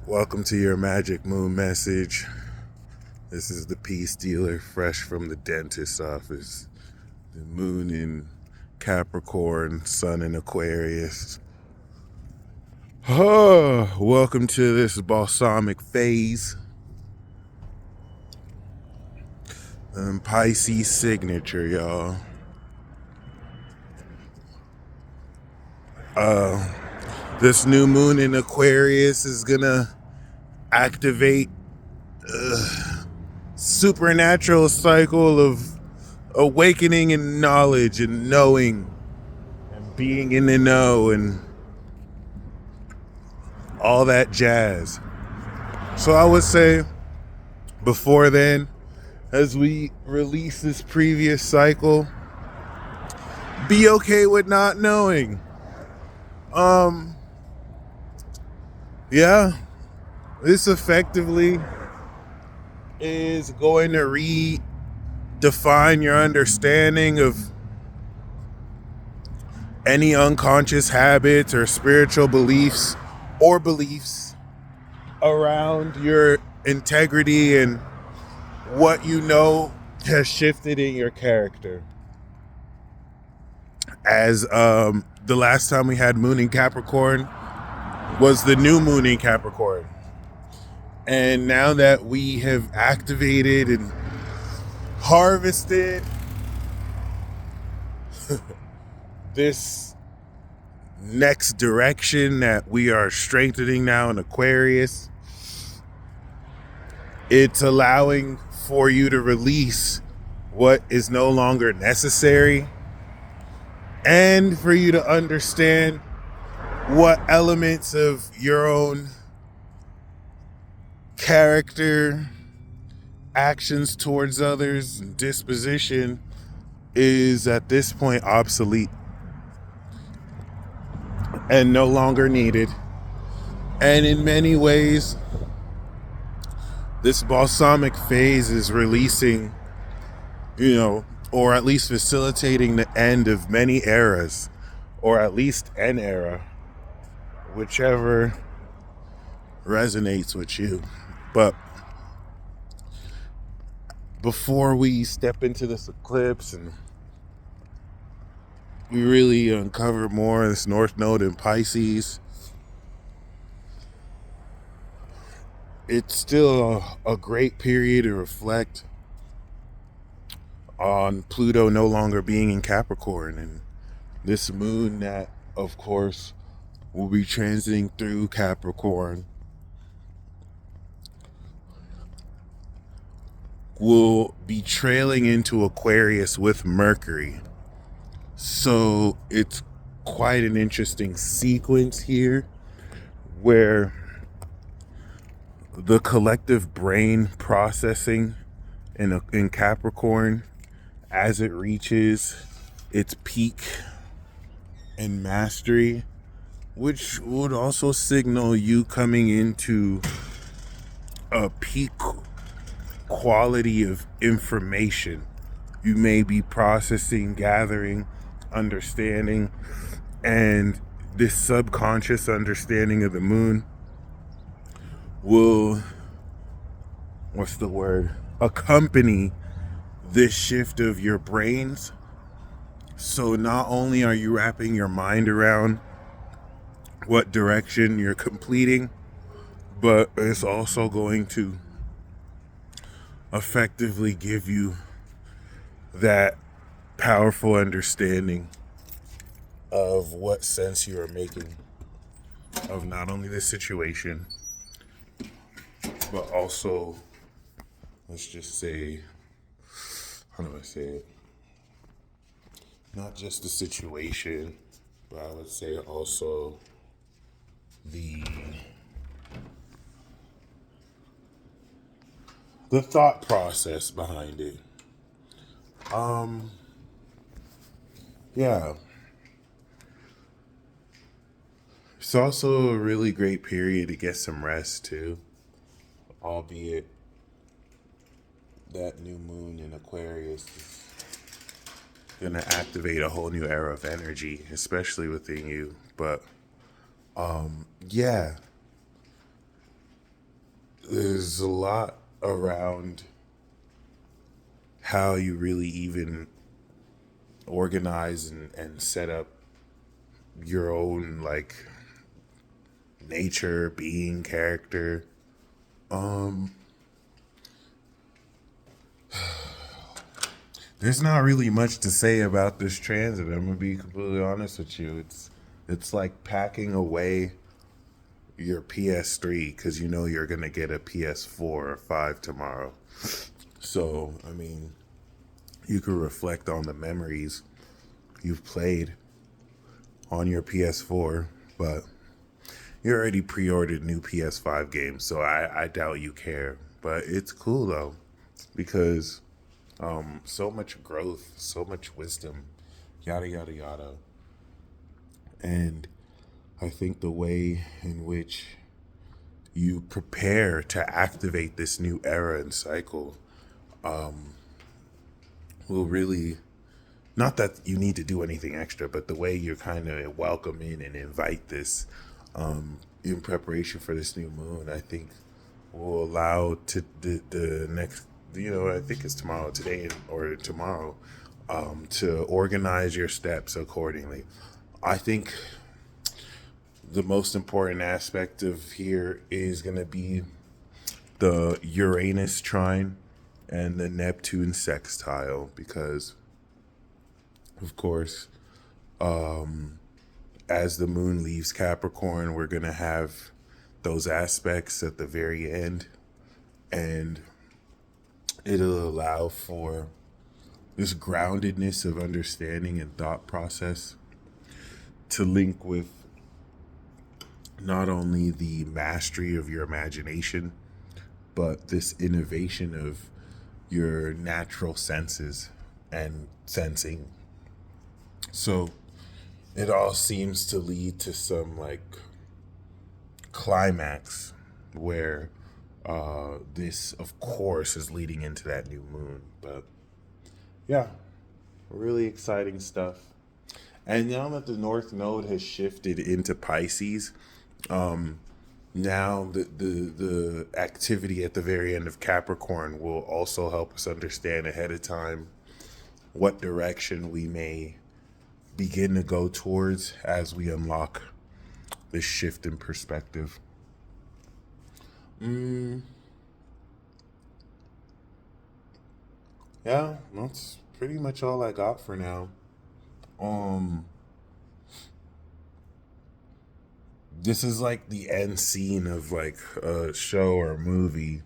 Welcome to your Magic Moon message. This is the peace dealer fresh from the dentist's office. The moon in Capricorn, sun in Aquarius. Welcome to this balsamic phase. Pisces signature, y'all. This new moon in Aquarius is gonna activate supernatural cycle of awakening and knowledge and knowing and being in the know and all that jazz. So I would say before then, as we release this previous cycle, be okay with not knowing. Yeah, this effectively is going to redefine your understanding of any unconscious habits or spiritual beliefs or beliefs around your integrity and what you know has shifted in your character. As the last time we had moon in Capricorn was the new moon in Capricorn. And now that we have activated and harvested this next direction that we are strengthening now in Aquarius, it's allowing for you to release what is no longer necessary and for you to understand what elements of your own character, actions towards others, and disposition is at this point obsolete and no longer needed. And in many ways, this balsamic phase is releasing, or at least facilitating the end of many eras, or at least an era, whichever resonates with you. But before we step into this eclipse and we really uncover more of this North Node in Pisces, it's still a great period to reflect on Pluto no longer being in Capricorn, and this moon that, of course, will be transiting through Capricorn will be trailing into Aquarius with Mercury. So it's quite an interesting sequence here where the collective brain processing in Capricorn, as it reaches its peak and mastery, which would also signal you coming into a peak quality of information you may be processing, gathering, understanding, and this subconscious understanding of the moon will, accompany this shift of your brains. So not only are you wrapping your mind around what direction you're completing, but it's also going to effectively give you that powerful understanding of what sense you are making of not only the situation, but also, let's just say, how do I say it? Not just the situation, but I would say also the thought process behind it. Yeah. It's also a really great period to get some rest too, albeit that new moon in Aquarius is gonna activate a whole new era of energy, especially within you. But yeah, there's a lot around how you really even organize and set up your own like nature, being, character. There's not really much to say about this transit. I'm gonna be completely honest with you. It's like packing away your PS3 because you know you're gonna get a PS4 or 5 tomorrow. So I mean, you could reflect on the memories you've played on your PS4, but you already pre-ordered new PS5 games, so I doubt you care. But it's cool though, because so much growth, so much wisdom, yada yada yada. And I think the way in which you prepare to activate this new era and cycle will really, not that you need to do anything extra, but the way you're kind of welcome in and invite this in preparation for this new moon, I think will allow to the next, I think it's tomorrow, today or tomorrow, to organize your steps accordingly. I think the most important aspect of here is going to be the Uranus trine and the Neptune sextile, because of course, as the moon leaves Capricorn, we're going to have those aspects at the very end, and it'll allow for this groundedness of understanding and thought process to link with not only the mastery of your imagination, but this innovation of your natural senses and sensing. So it all seems to lead to some like climax where this, of course, is leading into that new moon. But yeah, really exciting stuff. And now that the North Node has shifted into Pisces, now the activity at the very end of Capricorn will also help us understand ahead of time what direction we may begin to go towards as we unlock this shift in perspective. Yeah, that's pretty much all I got for now. Um, this is like the end scene of like a show or a movie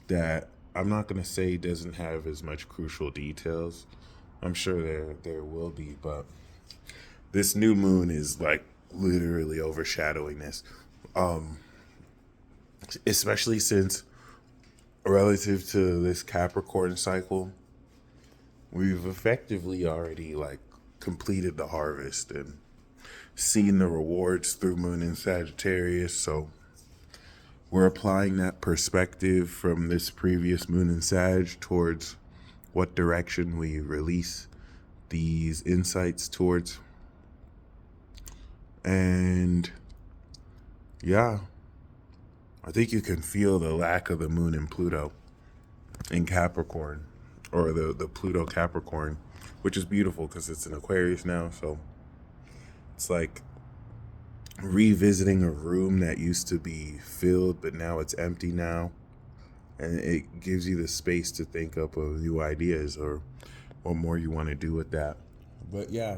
that I'm not gonna say doesn't have as much crucial details. I'm sure there will be, but this new moon is like literally overshadowing this. Especially since relative to this Capricorn cycle, we've effectively already like completed the harvest and seen the rewards through moon in Sagittarius. So we're applying that perspective from this previous moon in Sag towards what direction we release these insights towards. And yeah, I think you can feel the lack of the moon in Pluto in Capricorn, or the Pluto Capricorn, which is beautiful because it's in Aquarius now. So it's like revisiting a room that used to be filled, but now it's empty now. And it gives you the space to think up of new ideas or what more you want to do with that. But yeah,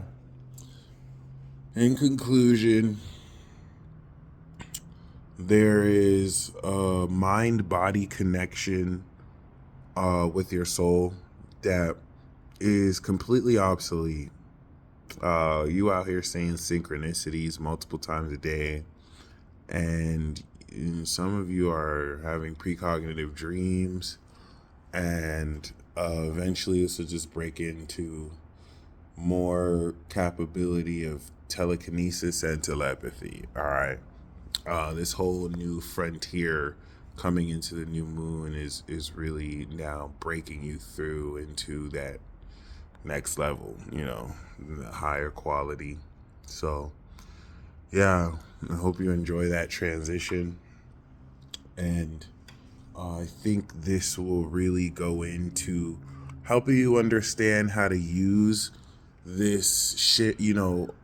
in conclusion, there is a mind-body connection with your soul that is completely obsolete. You out here saying synchronicities multiple times a day, and some of you are having precognitive dreams, and eventually this will just break into more capability of telekinesis and telepathy. All right. This whole new frontier coming into the new moon is really now breaking you through into that next level, the higher quality. So yeah, I hope you enjoy that transition, and I think this will really go into helping you understand how to use this shit,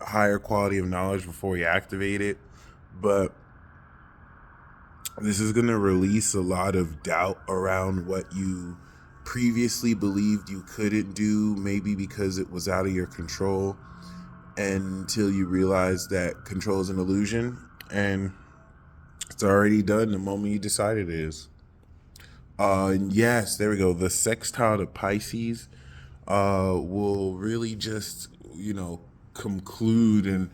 higher quality of knowledge before you activate it. But this is going to release a lot of doubt around what you previously believed you couldn't do, maybe because it was out of your control, until you realize that control is an illusion, and it's already done the moment you decide it is. And yes, there we go. The sextile to Pisces will really just, conclude and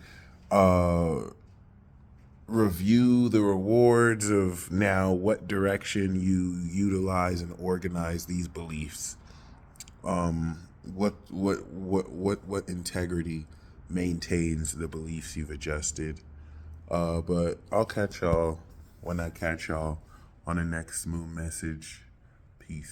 review the rewards of now what direction you utilize and organize these beliefs. What integrity maintains the beliefs you've adjusted. But I'll catch y'all when I catch y'all on the next moon message. Peace.